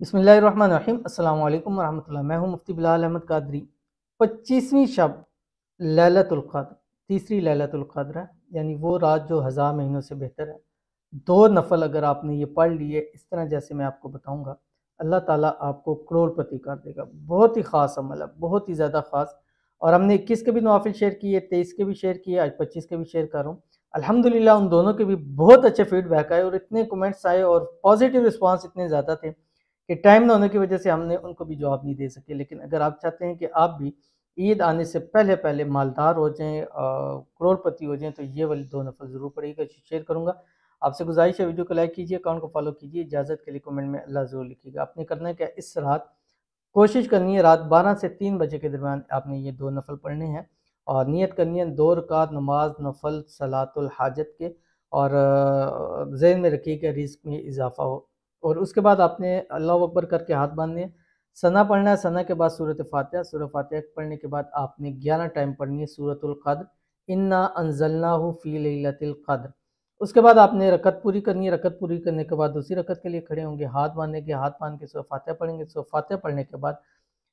बिस्मिल्लाहिर्रहमानिर्रहीम। अस्सलाम वालेकुम वरहमतुल्लाह। मैं हूं मुफ्ती बिलाल अहमद कादरी। 25वीं शब लैलतुल क़द्र, तीसरी लैलतुल क़द्र है, यानी वो रात जो हज़ार महीनों से बेहतर है। दो नफल अगर आपने ये पढ़ लिए इस तरह जैसे मैं आपको बताऊंगा, अल्लाह ताला आपको करोड़पति कर देगा। बहुत ही ख़ास अमल है, बहुत ही ज़्यादा ख़ास। और हमने 21 के भी नवाफिल शेयर किए, 23 के भी शेयर किए, आज 25 के भी शेयर कर रहा हूँ। अल्हम्दुलिल्लाह उन दोनों के भी बहुत अच्छे फीडबैक आए और इतने कमेंट्स आए और पॉजिटिव रिस्पांस इतने ज़्यादा थे कि टाइम ना होने की वजह से हमने उनको भी जवाब नहीं दे सके। लेकिन अगर आप चाहते हैं कि आप भी ईद आने से पहले पहले मालदार हो जाएं, करोड़पति हो जाएं, तो ये वाली दो नफल ज़रूर पड़ेगा, शेयर करूंगा। आपसे गुजारिश है वीडियो को लाइक कीजिए, अकाउंट को फॉलो कीजिए। इजाज़त के लिए कमेंट में अल्लाह ज़रूर लिखिएगा। आपने करना है क्या, इस रात कोशिश करनी है रात 12 से 3 बजे के दरमियान आपने ये दो नफल पढ़ने हैं और नियत करनी है 2 रकात नमाज नफल सलातुल हाजत के। और ज़हन में रखिए कि रिस्क में इजाफा हो। और उसके बाद आपने अल्लाह अकबर करके हाथ बांधने हैं, सना पढ़ना है, सना के बाद सूरत फातिहा, सूरत फातिहा पढ़ने के बाद आपने 11 टाइम पढ़नी है सूरतुल क़द्र, इन्ना अंज़लनाहु फ़ी लैलतिल क़द्र। उसके बाद आपने रकत पूरी करनी है, रकत पूरी करने के बाद दूसरी रकत के लिए खड़े होंगे, हाथ बांधेंगे, हाथ बांध के सूरत फातिहा पढ़ेंगे, सूरत फातिहा पढ़ने के बाद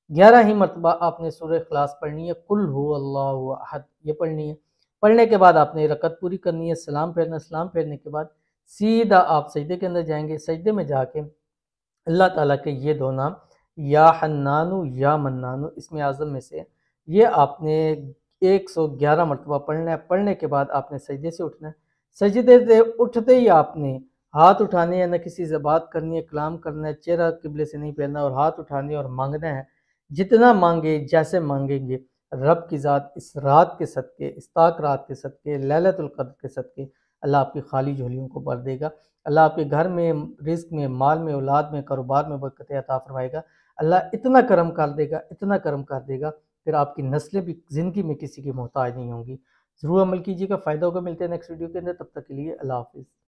11 ही मरतबा आपने सूरह इखलास पढ़नी है, कुल हु अल्लाहु अहद ये पढ़नी है। पढ़ने के बाद आपने रकत पूरी करनी है, सलाम फेरना, सलाम फेरने के बाद सीधा आप सजदे के अंदर जाएंगे। सजदे में जाके अल्लाह ताला के ये दो नाम या हन्नानु या मन्नानु इसमें आज़म में से ये आपने 111 मरतबा पढ़ना है। पढ़ने के बाद आपने सजदे से उठना है। सजदे से उठते ही आपने हाथ उठाने हैं, न किसी से बात करनी है, कलाम करना है, चेहरा किबले से नहीं फेरना और हाथ उठाने और मांगना है। जितना मांगे जैसे मांगेंगे, रब की ज़ात इस रात के सदके, इस ताक रात के सदके, लैलतुल क़द्र के सदके अल्लाह आपकी खाली झोलियों को भर देगा। अल्लाह आपके घर में, रिज़्क में, माल में, औलाद में, कारोबार में बरकत अता फरमाएगा। अल्लाह इतना करम कर देगा, इतना करम कर देगा, फिर आपकी नस्लें भी ज़िंदगी में किसी की मोहताज नहीं होंगी। ज़रूर अमल कीजिएगा, फ़ायदा होगा। मिलते हैं नेक्स्ट वीडियो के अंदर, तब तक के लिए अल्लाह हाफ़िज़।